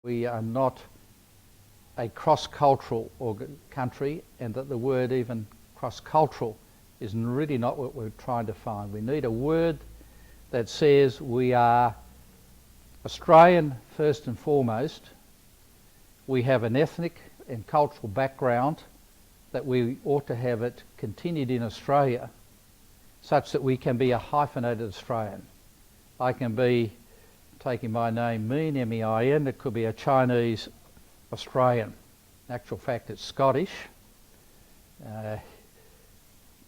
We are not a cross-cultural country, and that the word even cross-cultural is really not what we're trying to find. We need a word that says we are Australian first and foremost. We have an ethnic and cultural background that we ought to have it continued in Australia such that we can be a hyphenated Australian. I can be, taking my name, Mean, M-E-I-N, it could be a Chinese Australian. In actual fact, it's Scottish,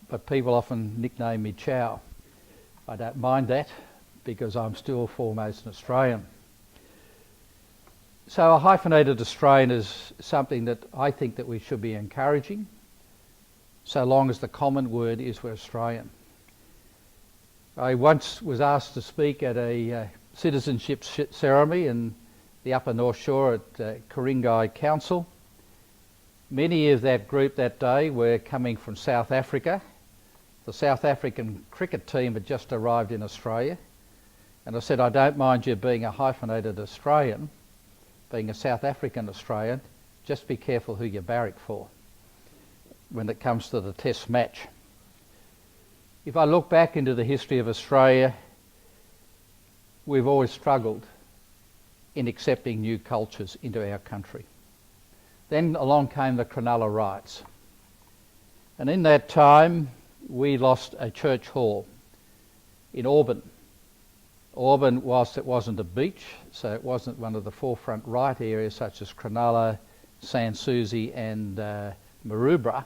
but people often nickname me Chow. I don't mind that because I'm still foremost an Australian. So a hyphenated Australian is something that I think that we should be encouraging, so long as the common word is we're Australian. I once was asked to speak at a citizenship ceremony in the Upper North Shore at Ku-ring-gai Council. Many of that group that day were coming from South Africa. The South African cricket team had just arrived in Australia, and I said, I don't mind you being a hyphenated Australian, being a South African Australian, just be careful who you barrack for when it comes to the test match. If I look back into the history of Australia, we've always struggled in accepting new cultures into our country. Then along came the Cronulla riots. And in that time, we lost a church hall in Auburn. Auburn, whilst it wasn't a beach, so it wasn't one of the forefront riot areas such as Cronulla, Sans Souci and Maroubra,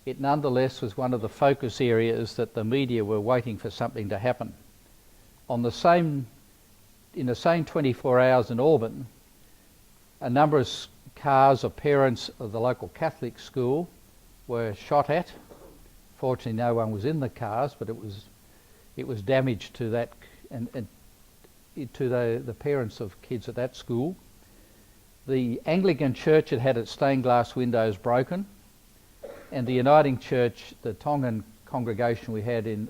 it nonetheless was one of the focus areas that the media were waiting for something to happen. In the same 24 hours in Auburn, a number of cars of parents of the local Catholic school were shot at. Fortunately, no one was in the cars, but it was damage to that and to the parents of kids at that school. The Anglican Church had had its stained glass windows broken, and the Uniting Church, the Tongan congregation we had in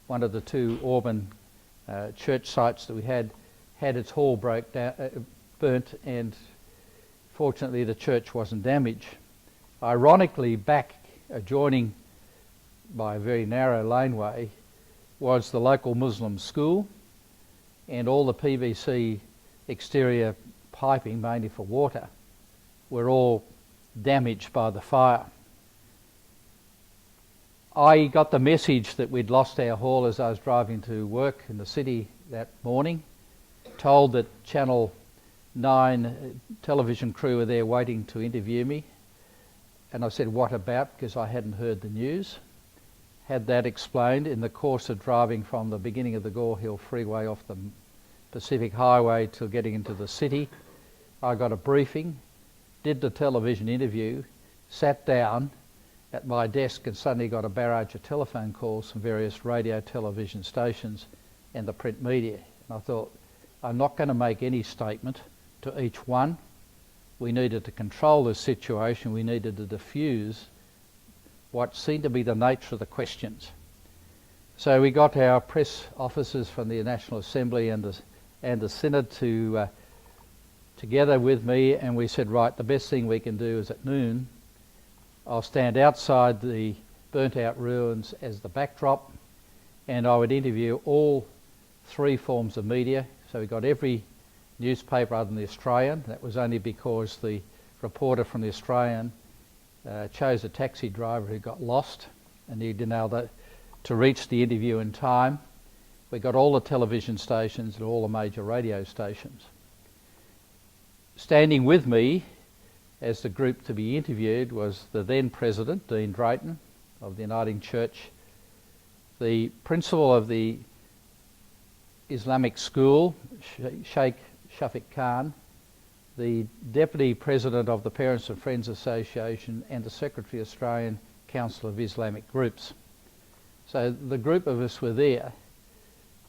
one of the two Auburn church sites that we had its hall burnt, and fortunately the church wasn't damaged. Ironically, back adjoining by a very narrow laneway was the local Muslim school, and all the PVC exterior piping, mainly for water, were all damaged by the fire. I got the message that we'd lost our hall as I was driving to work in the city that morning, told that Channel 9 television crew were there waiting to interview me, and I said, what about, because I hadn't heard the news. Had that explained. In the course of driving from the beginning of the Gore Hill Freeway off the Pacific Highway till getting into the city, I got a briefing, did the television interview, sat down at my desk and suddenly got a barrage of telephone calls from various radio, television stations and the print media. And I thought, I'm not going to make any statement to each one. We needed to control this situation. We needed to diffuse what seemed to be the nature of the questions. So we got our press officers from the National Assembly and the Synod together with me, and we said, right, the best thing we can do is at noon, I'll stand outside the burnt out ruins as the backdrop, and I would interview all three forms of media. So we got every newspaper other than the Australian. That was only because the reporter from the Australian chose a taxi driver who got lost and he didn't know to reach the interview in time. We got all the television stations and all the major radio stations. Standing with me as the group to be interviewed was the then President, Dean Drayton of the Uniting Church, the principal of the Islamic school, Sheikh Shafiq Khan, the Deputy President of the Parents and Friends Association, and the Secretary of the Australian Council of Islamic Groups. So the group of us were there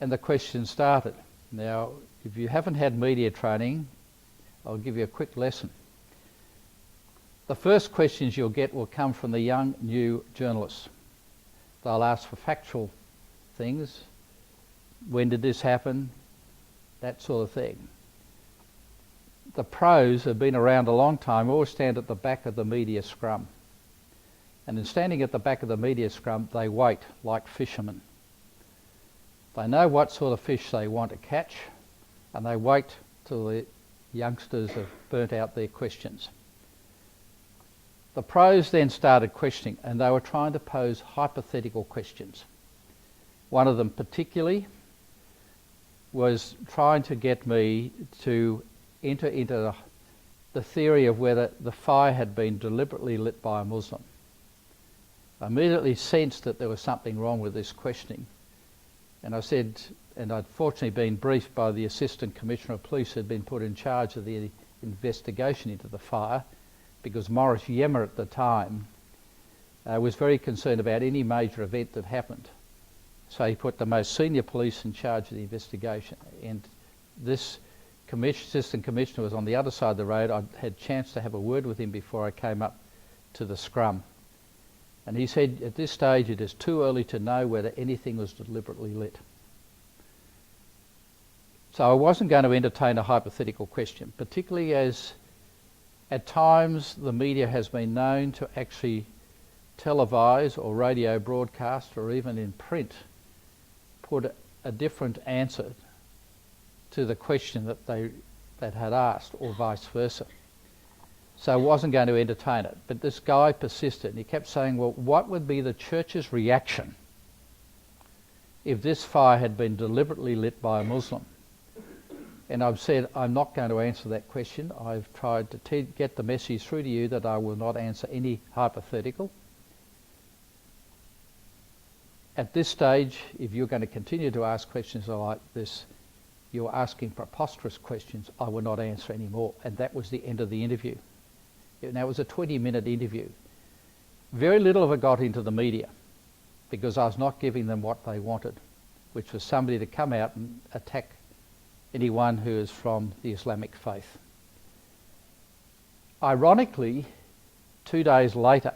and the question started. Now, if you haven't had media training, I'll give you a quick lesson. The first questions you'll get will come from the young, new journalists. They'll ask for factual things. When did this happen? That sort of thing. the pros have been around a long time, always stand at the back of the media scrum. And in standing at the back of the media scrum, they wait like fishermen. They know what sort of fish they want to catch, and they wait till the youngsters have burnt out their questions. The pros then started questioning, and they were trying to pose hypothetical questions. One of them particularly was trying to get me to enter into the theory of whether the fire had been deliberately lit by a Muslim. I immediately sensed that there was something wrong with this questioning. And I said, and I'd fortunately been briefed by the Assistant Commissioner of Police who had been put in charge of the investigation into the fire, because Maurice Yemmer at the time was very concerned about any major event that happened. So he put the most senior police in charge of the investigation. And this Assistant Commissioner was on the other side of the road. I had a chance to have a word with him before I came up to the scrum. And he said, at this stage it is too early to know whether anything was deliberately lit. So I wasn't going to entertain a hypothetical question, particularly as at times the media has been known to actually televise or radio broadcast or even in print put a different answer to the question that had asked, or vice versa. So I wasn't going to entertain it. But this guy persisted, and he kept saying, well, what would be the church's reaction if this fire had been deliberately lit by a Muslim? And I've said, I'm not going to answer that question. I've tried to get the message through to you that I will not answer any hypothetical. At this stage, if you're going to continue to ask questions like this, you're asking preposterous questions, I will not answer any more. And that was the end of the interview. Now, it was a 20-minute interview. Very little of it got into the media because I was not giving them what they wanted, which was somebody to come out and attack anyone who is from the Islamic faith. Ironically, 2 days later,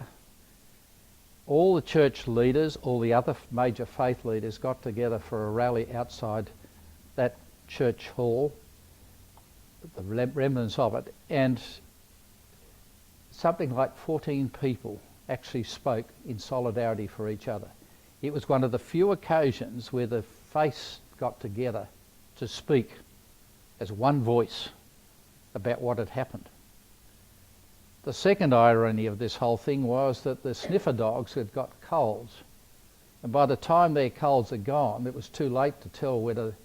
all the church leaders, all the other major faith leaders got together for a rally outside that church hall, the remnants of it, and something like 14 people actually spoke in solidarity for each other. It was one of the few occasions where the faiths got together to speak as one voice about what had happened. The second irony of this whole thing was that the sniffer dogs had got colds, and by the time their colds had gone, it was too late to tell whether,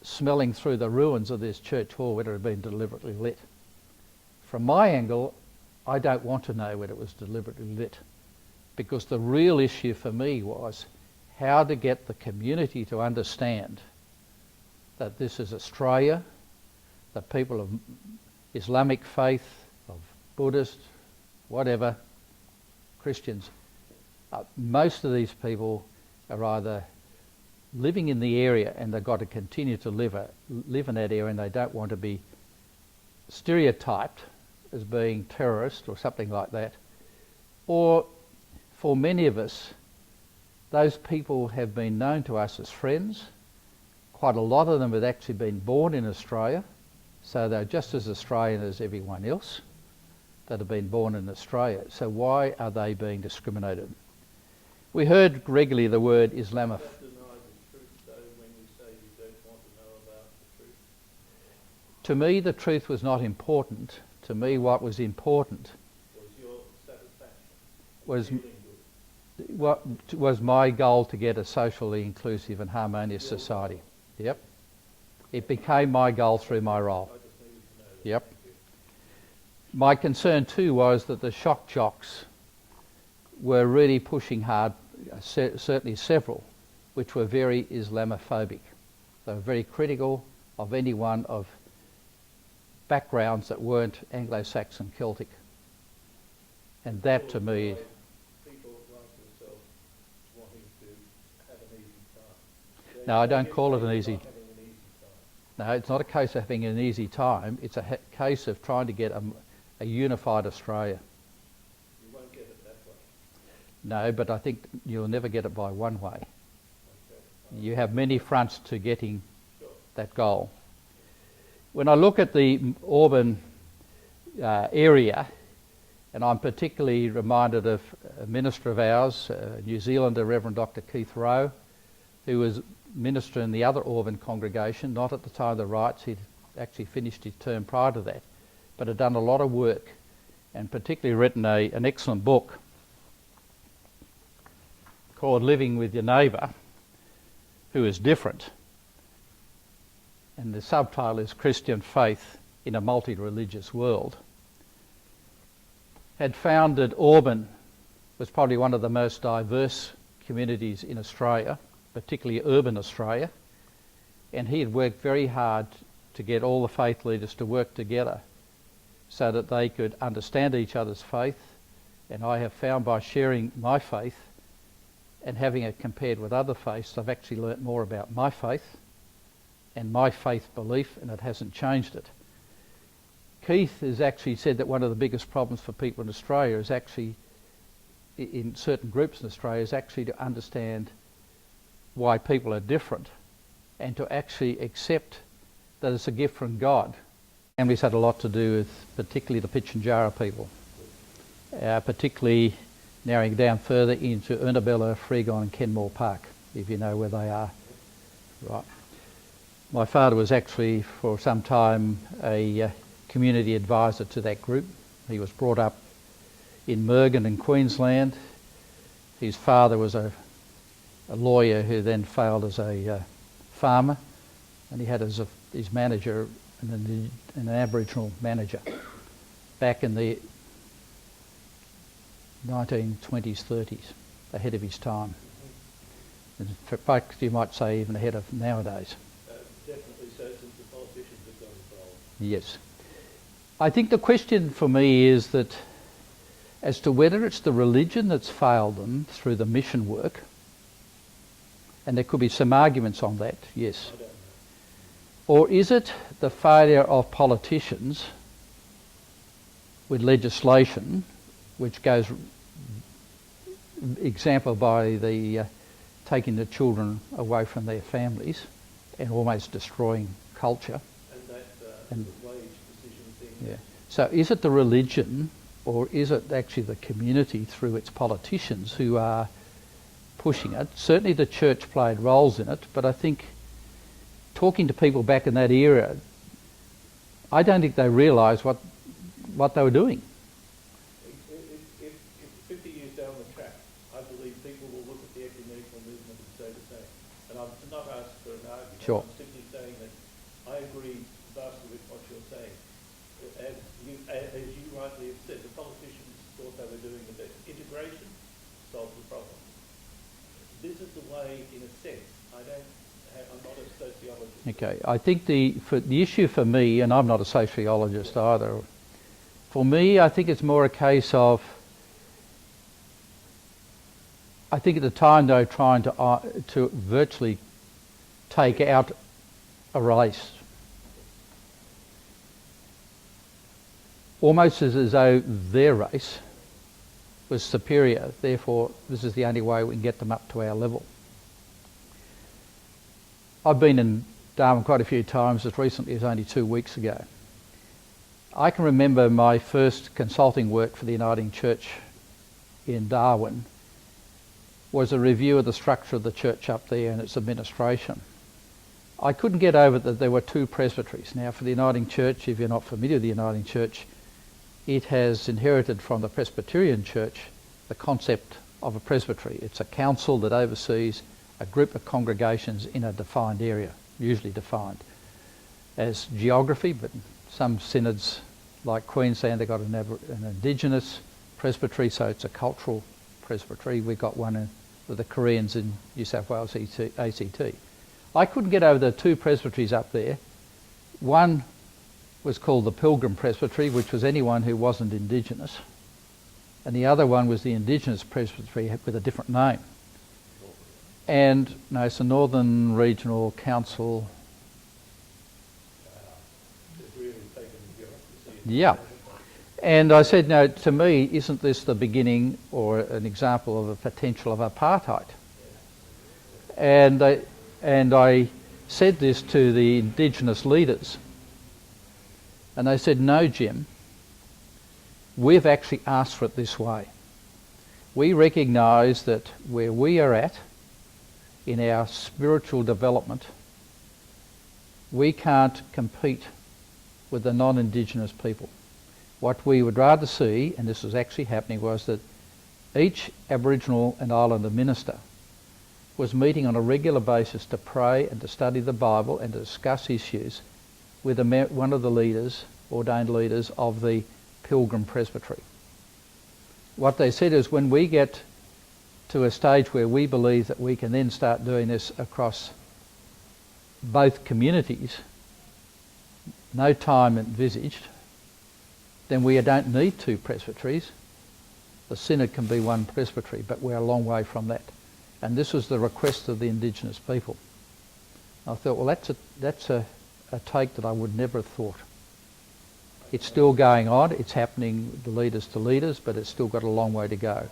smelling through the ruins of this church hall, whether it had been deliberately lit. From my angle, I don't want to know whether it was deliberately lit, because the real issue for me was how to get the community to understand that this is Australia, the people of Islamic faith, of Buddhist, whatever, Christians. Most of these people are either living in the area and they've got to continue to live in that area, and they don't want to be stereotyped as being terrorist or something like that. Or for many of us, those people have been known to us as friends. Quite a lot of them had actually been born in Australia, so they're just as Australian as everyone else that have been born in Australia. So why are they being discriminated? We heard regularly the word Islamophobic. To me, the truth was not important. To me, what was important was my goal to get a socially inclusive and harmonious society. Yep. It became my goal through my role. Yep. My concern too was that the shock jocks were really pushing hard, certainly several, which were very Islamophobic. They were very critical of anyone of backgrounds that weren't Anglo-Saxon Celtic. And that to me... People like yourself wanting to have an easy time. No, I don't call it an easy... No, it's not a case of having an easy time. It's a case of trying to get a unified Australia. You won't get it that way. No, but I think you'll never get it by one way. Okay. You have many fronts to getting that goal. When I look at the Auburn area, and I'm particularly reminded of a minister of ours, a New Zealander, Reverend Dr. Keith Rowe, who was minister in the other Auburn congregation, not at the time of the riots. He'd actually finished his term prior to that, but had done a lot of work and particularly written an excellent book called Living with Your Neighbour Who is Different. And the subtitle is Christian Faith in a Multi-Religious World. Had found that Auburn was probably one of the most diverse communities in Australia, particularly urban Australia, and he had worked very hard to get all the faith leaders to work together so that they could understand each other's faith. And I have found by sharing my faith and having it compared with other faiths, I've actually learnt more about my faith and my faith belief, and it hasn't changed it. Keith has actually said that one of the biggest problems for people in Australia is actually, in certain groups in Australia, is actually to understand why people are different and to actually accept that it's a gift from God. Families had a lot to do with particularly the Pitjantjatjara people, particularly narrowing down further into Ernabella, Freegon and Kenmore Park, if you know where they are. Right. My father was actually for some time a community advisor to that group. He was brought up in Mergen in Queensland. His father was a lawyer who then failed as a farmer, and he had as his manager an Aboriginal manager back in the 1920s, 30s, ahead of his time. In fact, you might say even ahead of nowadays. Definitely so, since the politicians have got involved. Yes. I think the question for me is that as to whether it's the religion that's failed them through the mission work, and there could be some arguments on that, yes. I don't know. Or is it the failure of politicians with legislation, which goes example by the taking the children away from their families and almost destroying culture. And that wage decision thing. Yeah. So is it the religion, or is it actually the community through its politicians who are pushing it? Certainly the church played roles in it, but I think talking to people back in that era, I don't think they realised what they were doing. If 50 years down the track, I believe people will look at the ecumenical movement and say the same. And I'm not asked for an argument. Sure. I'm simply saying that I agree vastly with what you're saying. As you rightly have said, the politicians thought they were doing the best. Integration solves the problem. This is the way, in a sense. I'm not a sociologist. Okay, I think the issue for me, and I'm not a sociologist either, for me I think it's more a case of, I think at the time they were trying to virtually take out a race. Almost as though their race was superior, therefore this is the only way we can get them up to our level. I've been in Darwin quite a few times, as recently as only 2 weeks ago. I can remember my first consulting work for the Uniting Church in Darwin was a review of the structure of the church up there and its administration. I couldn't get over that there were 2 presbyteries. Now for the Uniting Church, if you're not familiar with the Uniting Church, it has inherited from the Presbyterian Church the concept of a presbytery. It's a council that oversees a group of congregations in a defined area, usually defined as geography, but some synods like Queensland, they've got an Indigenous presbytery, so it's a cultural presbytery. We've got one with the Koreans in New South Wales ACT. I couldn't get over the 2 presbyteries up there. One was called the Pilgrim Presbytery, which was anyone who wasn't Indigenous, and the other one was the Indigenous Presbytery with a different name. And no, it's the Northern Regional Council. Yeah. And I said, no, to me, isn't this the beginning or an example of a potential of apartheid? And I said this to the Indigenous leaders, And they said, no, Jim, we've actually asked for it this way. We recognise that where we are at in our spiritual development, we can't compete with the non-Indigenous people. What we would rather see, and this was actually happening, was that each Aboriginal and Islander minister was meeting on a regular basis to pray and to study the Bible and to discuss issues with one of the leaders, ordained leaders of the Pilgrim Presbytery. What they said is, when we get to a stage where we believe that we can then start doing this across both communities, no time envisaged, then we don't need two presbyteries. The synod can be one presbytery, but we're a long way from that. And this was the request of the Indigenous people. I thought, well, that's a take that I would never have thought. It's still going on, it's happening, the leaders to leaders, but it's still got a long way to go.